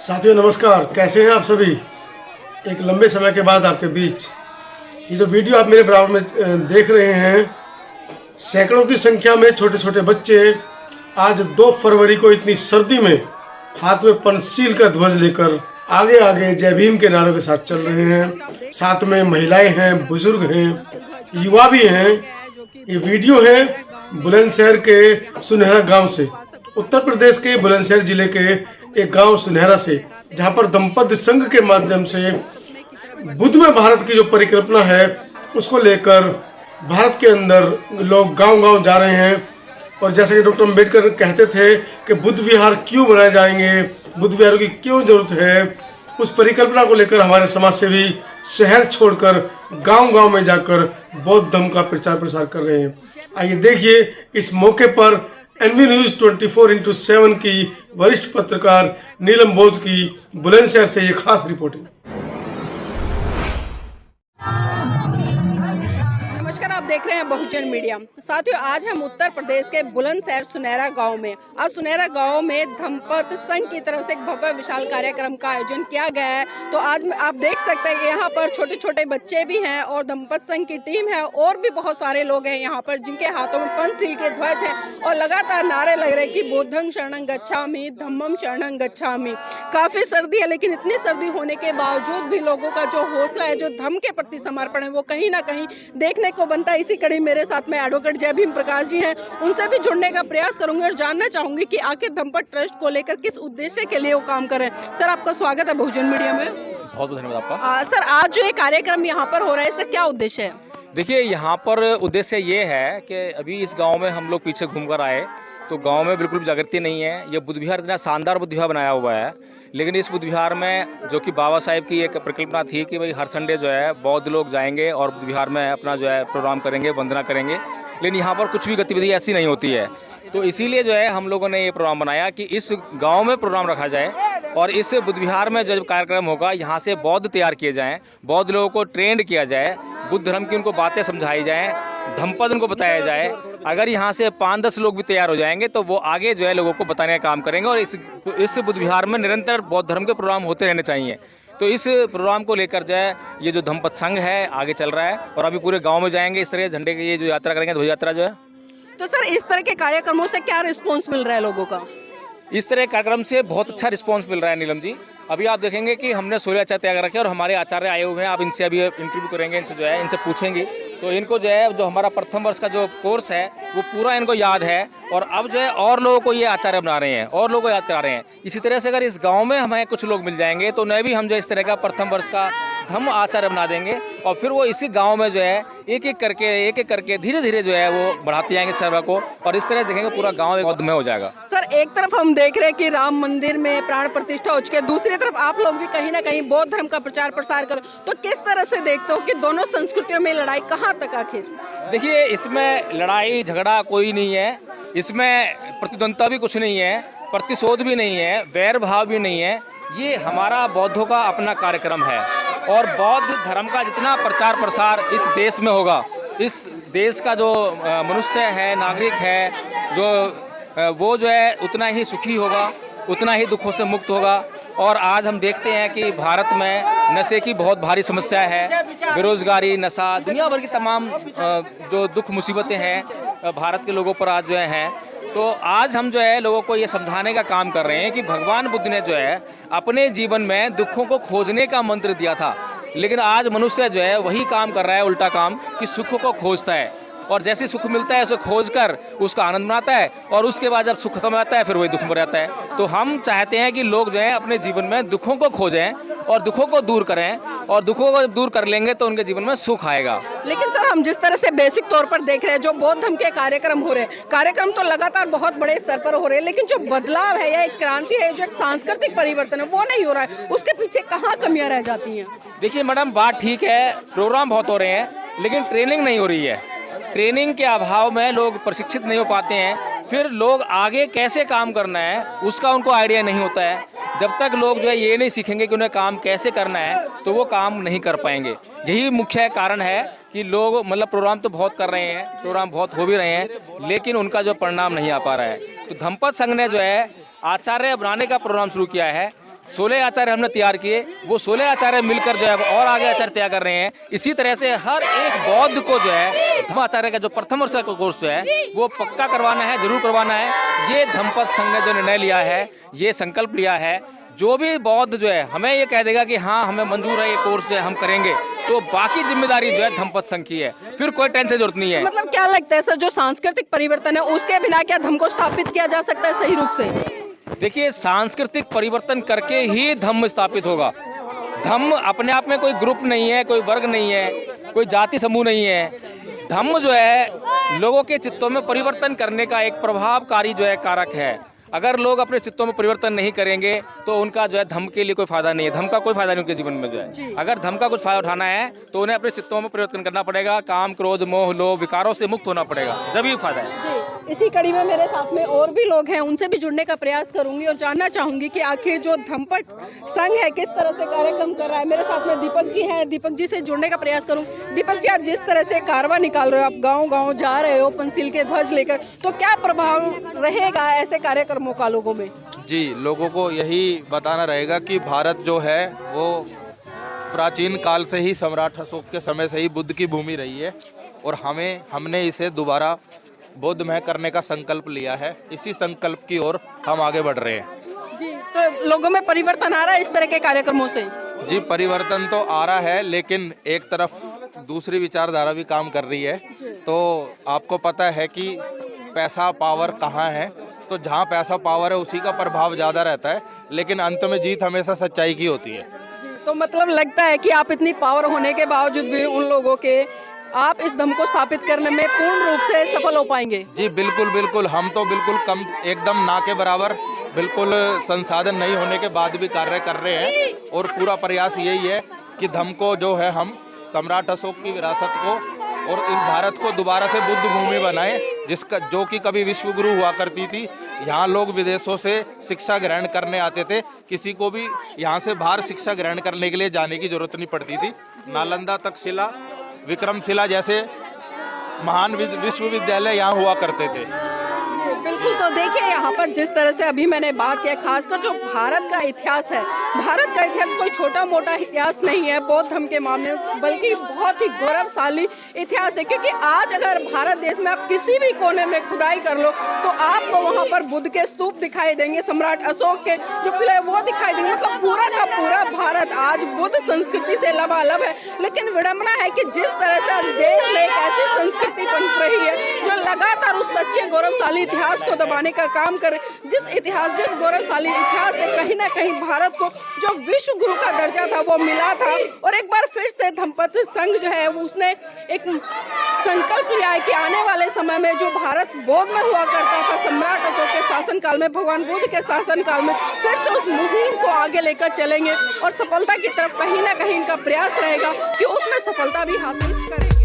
साथियों नमस्कार, कैसे हैं आप सभी। एक लंबे समय के बाद आपके बीच ये जो वीडियो आप मेरे बराबर में देख रहे हैं, सैकड़ों की संख्या में छोटे छोटे बच्चे आज 2 फरवरी को इतनी सर्दी में हाथ में पंचशील का ध्वज लेकर आगे आगे जय भीम के नारों के साथ चल रहे हैं। साथ में महिलाएं हैं, बुजुर्ग हैं, युवा भी हैं। ये वीडियो है बुलंदशहर के सुनहरा गांव से, उत्तर प्रदेश के बुलंदशहर जिले के एक गांव सुनहरा से, जहां पर दंपत्ति संघ के माध्यम से बुद्ध में भारत की जो परिकल्पना है उसको लेकर भारत के अंदर लोग गांव-गांव जा रहे हैं। और जैसे कि डॉक्टर अम्बेडकर कहते थे कि बुद्ध विहार क्यों बनाए जाएंगे, बुद्ध विहारों की क्यों जरूरत है, उस परिकल्पना को लेकर हमारे समाज सेवी शहर छोड़कर गांव-गांव में जाकर बौद्ध धर्म का प्रचार प्रसार कर रहे हैं। आइए देखिए इस मौके पर एनवी न्यूज 24x7 की वरिष्ठ पत्रकार नीलम बौद्ध की बुलंदशहर से ये खास रिपोर्टिंग। नमस्कार, आप देख रहे हैं बहुजन मीडिया। साथियों, आज हम उत्तर प्रदेश के बुलंदशहर सुनहरा गांव में, आज सुनहरा गांव में धम्मपद संघ की तरफ से एक भव्य विशाल कार्यक्रम का आयोजन किया गया है। तो आज आप देख सकते हैं यहाँ पर छोटे छोटे बच्चे भी हैं और धम्मपद संघ की टीम है और भी बहुत सारे लोग हैं यहाँ पर जिनके हाथों में पंचशील के ध्वज है और लगातार नारे लग रहे हैं कि बुद्धं शरणं गच्छामि, धम्मं शरणं गच्छामि। काफी सर्दी है, लेकिन इतनी सर्दी होने के बावजूद भी लोगों का जो हौसला है, जो धर्म के प्रति समर्पण है, वो कहीं ना कहीं देखने को बनता है। इसी कड़ी मेरे साथ में एडवोकेट जय भीम प्रकाश जी हैं, उनसे भी जुड़ने का प्रयास करूंगी और जानना चाहूंगी कि आखिर धम्मपद ट्रस्ट को लेकर किस उद्देश्य के लिए वो काम कर रहे हैं। सर, आपका स्वागत है बहुजन मीडिया में। बहुत बहुत धन्यवाद आपका। सर, आज जो ये कार्यक्रम यहाँ पर हो रहा है, इसका क्या उद्देश्य है? देखिए, यहाँ पर उद्देश्य ये है कि अभी इस गांव में हम लोग पीछे घूमकर आए तो गांव में बिल्कुल जागृति नहीं है। ये बुद्ध विहार इतना शानदार बुद्ध विहार बनाया हुआ है, लेकिन इस बुद्ध विहार में जो कि बाबा साहेब की एक परिकल्पना थी कि भाई हर संडे जो है बौद्ध लोग जाएंगे और बुद्ध विहार में अपना जो है प्रोग्राम करेंगे, वंदना करेंगे, लेकिन यहाँ पर कुछ भी गतिविधि ऐसी नहीं होती है। तो इसीलिए जो है हम लोगों ने ये प्रोग्राम बनाया कि इस गांव में प्रोग्राम रखा जाए और इस बुद्ध विहार में जब कार्यक्रम होगा यहाँ से बौद्ध तैयार किए जाएँ, बौद्ध लोगों को ट्रेंड किया जाए, बुद्ध धर्म की उनको बातें समझाई जाएँ, धम्मपद उनको बताया जाए। अगर यहाँ से 5-10 लोग भी तैयार हो जाएंगे तो वो आगे जो है लोगों को बताने का काम करेंगे और इस बुद्ध विहार में निरंतर बौद्ध धर्म के प्रोग्राम होते रहने चाहिए। तो इस प्रोग्राम को लेकर जो है ये जो धम्मपद संघ है आगे चल रहा है और अभी पूरे गांव में जाएंगे, इस तरह झंडे की ये जो यात्रा करेंगे, ध्वज यात्रा जो है। तो सर, इस तरह के कार्यक्रमों से क्या रिस्पॉन्स मिल रहा है लोगों का? इस तरह के कार्यक्रम से बहुत अच्छा रिस्पांस मिल रहा है नीलम जी। अभी आप देखेंगे कि हमने 16 आचार्य तैयार रखे और हमारे आचार्य आए हुए हैं। आप इनसे अभी इंटरव्यू करेंगे, इनसे जो है इनसे पूछेंगे तो इनको जो है जो हमारा प्रथम वर्ष का जो कोर्स है वो पूरा इनको याद है और अब जो है और लोगों को ये आचार्य बना रहे हैं और लोगों को याद करा रहे हैं। इसी तरह से अगर इस गांव में हमें कुछ लोग मिल जाएंगे तो उन्हें भी हम जो इस तरह का प्रथम वर्ष का धम्म आचार्य बना देंगे और फिर वो इसी गांव में जो है एक एक करके धीरे धीरे जो है वो बढ़ाते जाएंगे सेवा को और इस तरह देखेंगे पूरा गांव एक बौद्ध में हो जाएगा। सर, एक तरफ हम देख रहे हैं कि राम मंदिर में प्राण प्रतिष्ठा हो चुकी है, दूसरी तरफ आप लोग भी कहीं ना कहीं बौद्ध धर्म का प्रचार प्रसार करो, तो किस तरह से देखते हो कि दोनों संस्कृतियों में लड़ाई कहाँ तक आखिर? देखिए, इसमें लड़ाई झगड़ा कोई नहीं है, इसमें प्रतिद्वंदता भी कुछ नहीं है, प्रतिशोध भी नहीं है, वैर भाव भी नहीं है। ये हमारा बौद्धों का अपना कार्यक्रम है और बौद्ध धर्म का जितना प्रचार प्रसार इस देश में होगा, इस देश का जो मनुष्य है, नागरिक है, जो वो जो है उतना ही सुखी होगा, उतना ही दुखों से मुक्त होगा। और आज हम देखते हैं कि भारत में नशे की बहुत भारी समस्या है, बेरोजगारी, नशा, दुनिया भर की तमाम जो दुख मुसीबतें हैं भारत के लोगों पर आज जो हैं। तो आज हम जो है लोगों को ये समझाने का काम कर रहे हैं कि भगवान बुद्ध ने जो है अपने जीवन में दुखों को खोजने का मंत्र दिया था, लेकिन आज मनुष्य जो है वही काम कर रहा है, उल्टा काम, कि सुख को खोजता है और जैसे सुख मिलता है उसे खोज कर उसका आनंद मनाता है और उसके बाद जब सुख खत्म आता है फिर वही दुख में रहता है। तो हम चाहते हैं कि लोग जो है अपने जीवन में दुखों को खोजें और दुखों को दूर करें और दुखों को दूर कर लेंगे तो उनके जीवन में सुख आएगा। लेकिन सर, हम जिस तरह से बेसिक तौर पर देख रहे हैं जो बौद्ध धर्म के कार्यक्रम हो रहे हैं, कार्यक्रम तो लगातार बहुत बड़े स्तर पर हो रहे हैं, लेकिन जो बदलाव है या एक क्रांति है, जो एक सांस्कृतिक परिवर्तन है, वो नहीं हो रहा है। उसके पीछे कहाँ कमियां रह जाती हैं? देखिए मैडम, बात ठीक है, प्रोग्राम बहुत हो रहे हैं, लेकिन ट्रेनिंग नहीं हो रही है। ट्रेनिंग के अभाव में लोग प्रशिक्षित नहीं हो पाते हैं, फिर लोग आगे कैसे काम करना है उसका उनको आइडिया नहीं होता है। जब तक लोग जो है ये नहीं सीखेंगे कि उन्हें काम कैसे करना है तो वो काम नहीं कर पाएंगे। यही मुख्य कारण है कि लोग मतलब प्रोग्राम तो बहुत कर रहे हैं, प्रोग्राम बहुत हो भी रहे हैं, लेकिन उनका जो परिणाम नहीं आ पा रहा है। तो धम्मपद संघ ने जो है आचार्य बनाने का प्रोग्राम शुरू किया है 16 आचार्य हमने तैयार किए, वो 16 आचार्य मिलकर जो है और आगे आचार्य तैयार कर रहे हैं। इसी तरह से हर एक बौद्ध को जो है धम्माचार्य का जो प्रथम वर्ष का कोर्स जो है वो पक्का करवाना है, जरूर करवाना है। ये धम्मपद संघ ने जो निर्णय लिया है, ये संकल्प लिया है, जो भी बौद्ध जो है हमें ये कह देगा कि हाँ हमें मंजूर है ये कोर्स जो है हम करेंगे, तो बाकी जिम्मेदारी जो है धम्मपद संघ की है, फिर कोई टेंशन जरूरत नहीं है। मतलब क्या लगता है सर, जो सांस्कृतिक परिवर्तन है उसके बिना क्या धम्म को स्थापित किया जा सकता है सही रूप से? देखिए, सांस्कृतिक परिवर्तन करके ही धम्म स्थापित होगा। धम्म अपने आप में कोई ग्रुप नहीं है, कोई वर्ग नहीं है, कोई जाति समूह नहीं है। धम्म जो है लोगों के चित्तों में परिवर्तन करने का एक प्रभावकारी जो है कारक है। अगर लोग अपने चित्तों में परिवर्तन नहीं करेंगे तो उनका जो है धम्म के लिए कोई फायदा नहीं है, धम्म का कोई फायदा नहीं उनके जीवन में जो है। अगर धम्म का कुछ फायदा उठाना है तो उन्हें अपने चित्तों में परिवर्तन करना पड़ेगा, काम क्रोध मोह लोभ विकारों से मुक्त होना पड़ेगा, जब ही फायदा है। इसी कड़ी में मेरे साथ में और भी लोग हैं, उनसे भी जुड़ने का प्रयास करूंगी और जानना चाहूंगी कि आखिर जो धम्मपद संघ है किस तरह से कार्यक्रम कर रहा है। मेरे साथ में दीपक जी हैं, दीपक जी से जुड़ने का प्रयास करूं। दीपक जी, आप जिस तरह से कारवा निकाल रहे हो, आप गांव-गांव जा रहे हो पंचशील के ध्वज लेकर, तो क्या प्रभाव रहेगा ऐसे कार्यक्रमों का लोगों में? जी, लोगों को यही बताना रहेगा कि भारत जो है वो प्राचीन काल से ही सम्राट अशोक के समय से ही बुद्ध की भूमि रही है और हमने इसे दोबारा बौद्धमय करने का संकल्प लिया है। इसी संकल्प की ओर हम आगे बढ़ रहे हैं। जी, तो लोगों में परिवर्तन आ रहा है इस तरह के कार्यक्रमों से? जी, परिवर्तन तो आ रहा है, लेकिन एक तरफ दूसरी विचारधारा भी काम कर रही है। तो आपको पता है कि पैसा पावर कहाँ है, तो जहाँ पैसा पावर है उसी का प्रभाव ज़्यादा रहता है, लेकिन अंत में जीत हमेशा सच्चाई की होती है। तो मतलब लगता है कि आप इतनी पावर होने के बावजूद भी उन लोगों के आप इस धम्म को स्थापित करने में पूर्ण रूप से सफल हो पाएंगे? जी बिल्कुल बिल्कुल, हम तो बिल्कुल कम, एकदम ना के बराबर, बिल्कुल संसाधन नहीं होने के बाद भी कार्य कर रहे हैं और पूरा प्रयास यही है कि धम्म को जो है हम सम्राट अशोक की विरासत को और इस भारत को दोबारा से बुद्ध भूमि बनाएं, जिसका जो कि कभी विश्व गुरु हुआ करती थी। यहाँ लोग विदेशों से शिक्षा ग्रहण करने आते थे, किसी को भी यहाँ से बाहर शिक्षा ग्रहण करने के लिए जाने की जरूरत नहीं पड़ती थी। नालंदा, तक्षशिला, विक्रमशिला जैसे महान विश्वविद्यालय यहाँ हुआ करते थे। बिल्कुल, तो देखिए यहाँ पर जिस तरह से अभी मैंने बात किया, खासकर जो भारत का इतिहास है, भारत का इतिहास कोई छोटा मोटा इतिहास नहीं है बौद्ध धर्म के मामले में, बल्कि बहुत ही गौरवशाली इतिहास है। क्योंकि आज अगर भारत देश में आप किसी भी कोने में खुदाई कर लो तो आपको वहाँ पर बुद्ध के स्तूप दिखाई देंगे, सम्राट अशोक के जो किले वो दिखाई देंगे। मतलब पूरा का पूरा भारत आज बुद्ध संस्कृति से लबालब है। लेकिन विडंबना है कि जिस तरह से आज देश में एक ऐसी संस्कृति बन रही है जो लगातार उस सच्चे गौरवशाली इतिहास को दबाने का काम करे, जिस गौरवशाली इतिहास से कहीं ना कहीं भारत को जो विश्व गुरु का दर्जा था वो मिला था। और एक बार फिर से धम्मपद संघ जो है वो उसने एक संकल्प लिया है कि आने वाले समय में जो भारत बौद्ध में हुआ करता था सम्राट अशोक के शासनकाल में, भगवान बुद्ध के शासनकाल में, फिर से उस मुहिम को आगे लेकर चलेंगे और सफलता की तरफ कहीं ना कहीं इनका प्रयास रहेगा कि उसमें सफलता भी हासिल करें।